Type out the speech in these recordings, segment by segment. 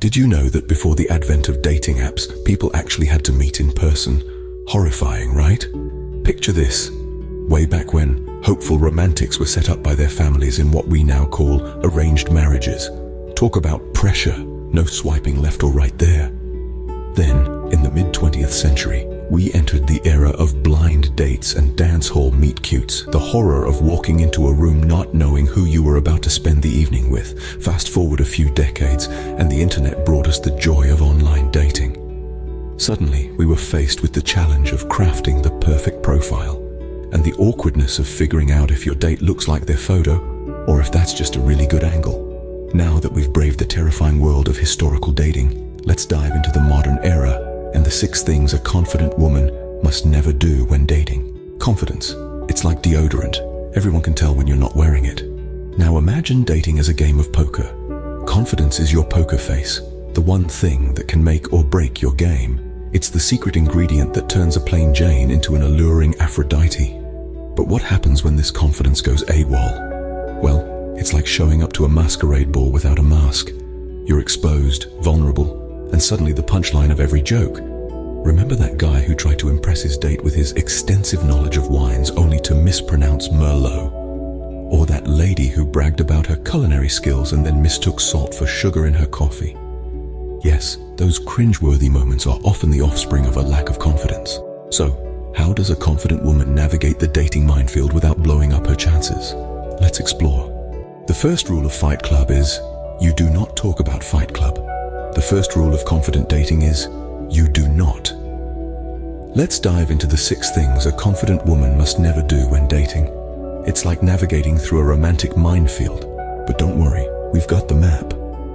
Did you know that before the advent of dating apps, people actually had to meet in person? Horrifying, right? Picture this. Way back when, hopeful romantics were set up by their families in what we now call arranged marriages. Talk about pressure, no swiping left or right there. Then, in the mid-20th century, we entered the era of blind dates and dance hall meet-cutes, the horror of walking into a room not knowing who you were about to spend the evening with. Fast forward a few decades, and the internet brought us the joy of online dating. Suddenly, we were faced with the challenge of crafting the perfect profile, and the awkwardness of figuring out if your date looks like their photo, or if that's just a really good angle. Now that we've braved the terrifying world of historical dating, let's dive into the modern era and the 6 things a confident woman must never do when dating. Confidence. It's like deodorant. Everyone can tell when you're not wearing it. Now imagine dating as a game of poker. Confidence is your poker face, the one thing that can make or break your game. It's the secret ingredient that turns a plain Jane into an alluring Aphrodite. But what happens when this confidence goes AWOL? Well, it's like showing up to a masquerade ball without a mask. You're exposed, vulnerable, and suddenly the punchline of every joke. Remember that guy who tried to impress his date with his extensive knowledge of wines only to mispronounce Merlot? Or that lady who bragged about her culinary skills and then mistook salt for sugar in her coffee? Yes, those cringeworthy moments are often the offspring of a lack of confidence. So, how does a confident woman navigate the dating minefield without blowing up her chances? Let's explore. The first rule of Fight Club is, you do not talk about Fight Club. The first rule of confident dating is, you do not. Let's dive into the 6 things a confident woman must never do when dating. It's like navigating through a romantic minefield. But don't worry, we've got the map.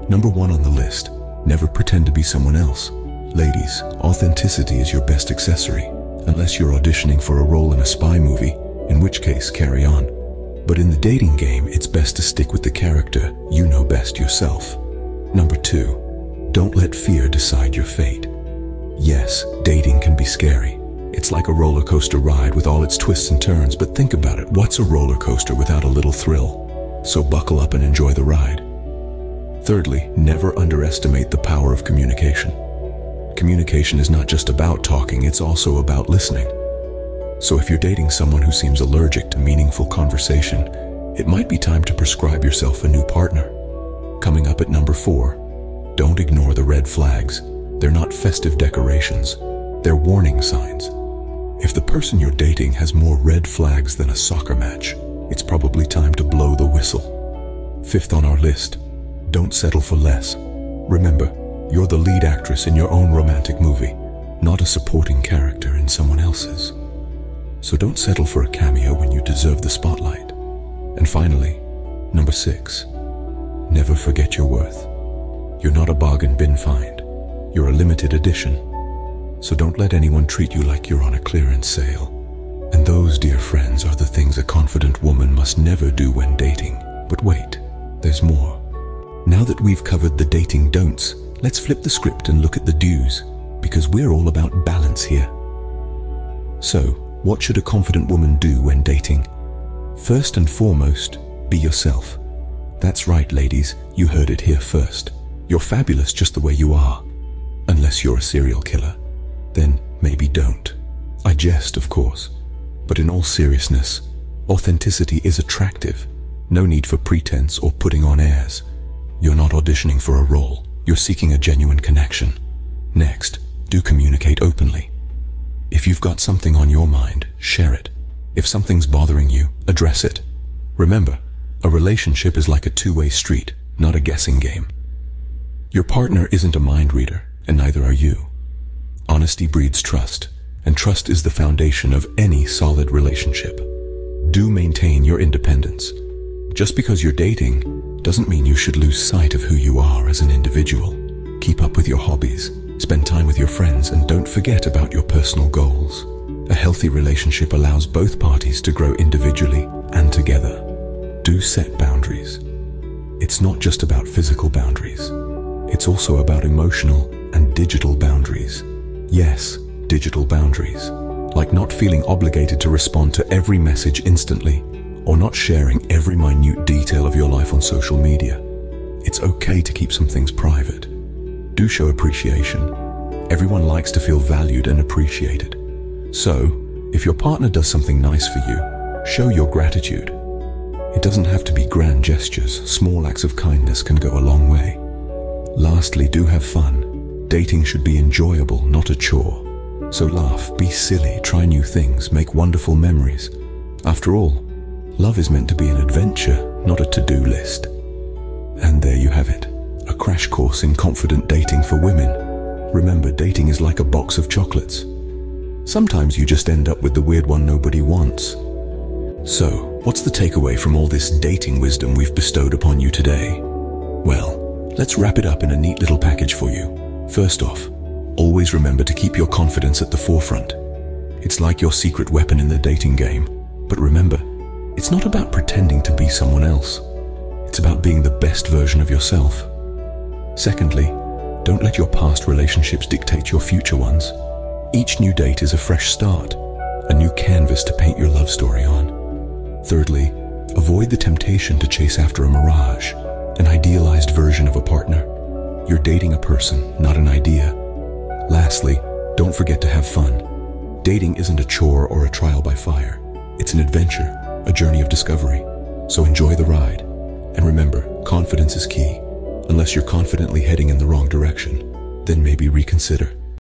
Number 1 on the list, never pretend to be someone else. Ladies, authenticity is your best accessory, unless you're auditioning for a role in a spy movie, in which case carry on. But in the dating game, it's best to stick with the character you know best yourself. Number 2. Don't let fear decide your fate. Yes, dating can be scary. It's like a roller coaster ride with all its twists and turns, but think about it. What's a roller coaster without a little thrill? So buckle up and enjoy the ride. Thirdly, never underestimate the power of communication. Communication is not just about talking, it's also about listening. So if you're dating someone who seems allergic to meaningful conversation, it might be time to prescribe yourself a new partner. Coming up at number 4, don't ignore the red flags. They're not festive decorations. They're warning signs. If the person you're dating has more red flags than a soccer match, it's probably time to blow the whistle. 5th on our list, don't settle for less. Remember, you're the lead actress in your own romantic movie, not a supporting character in someone else's. So don't settle for a cameo when you deserve the spotlight. And finally, number 6, never forget your worth. You're not a bargain bin find. You're a limited edition. So don't let anyone treat you like you're on a clearance sale. And those, dear friends, are the things a confident woman must never do when dating. But wait, there's more. Now that we've covered the dating don'ts, let's flip the script and look at the do's, because we're all about balance here. So, what should a confident woman do when dating? First and foremost, be yourself. That's right, ladies, you heard it here first. You're fabulous just the way you are. Unless you're a serial killer, then maybe don't. I jest, of course, but in all seriousness, authenticity is attractive. No need for pretense or putting on airs. You're not auditioning for a role. You're seeking a genuine connection. Next, do communicate openly. If you've got something on your mind, share it. If something's bothering you, address it. Remember, a relationship is like a two-way street, not a guessing game. Your partner isn't a mind reader, and neither are you. Honesty breeds trust, and trust is the foundation of any solid relationship. Do maintain your independence. Just because you're dating doesn't mean you should lose sight of who you are as an individual. Keep up with your hobbies, spend time with your friends, and don't forget about your personal goals. A healthy relationship allows both parties to grow individually and together. Do set boundaries. It's not just about physical boundaries. It's also about emotional and digital boundaries. Yes, digital boundaries. Like not feeling obligated to respond to every message instantly, or not sharing every minute detail of your life on social media. It's okay to keep some things private. do show appreciation. Everyone likes to feel valued and appreciated. So, if your partner does something nice for you, show your gratitude. It doesn't have to be grand gestures. Small acts of kindness can go a long way. Lastly, do have fun. Dating should be enjoyable, not a chore. So laugh, be silly, try new things, make wonderful memories. After all, love is meant to be an adventure, not a to-do list. And there you have it, a crash course in confident dating for women. Remember, dating is like a box of chocolates. Sometimes you just end up with the weird one nobody wants. So, what's the takeaway from all this dating wisdom we've bestowed upon you today? Well, let's wrap it up in a neat little package for you. First off, always remember to keep your confidence at the forefront. It's like your secret weapon in the dating game. But remember, it's not about pretending to be someone else. It's about being the best version of yourself. Secondly, don't let your past relationships dictate your future ones. Each new date is a fresh start, a new canvas to paint your love story on. Thirdly, avoid the temptation to chase after a mirage, an idealized version of a partner. You're dating a person, not an idea. Lastly, don't forget to have fun. Dating isn't a chore or a trial by fire. It's an adventure, a journey of discovery. So enjoy the ride. And remember, confidence is key. Unless you're confidently heading in the wrong direction, then maybe reconsider.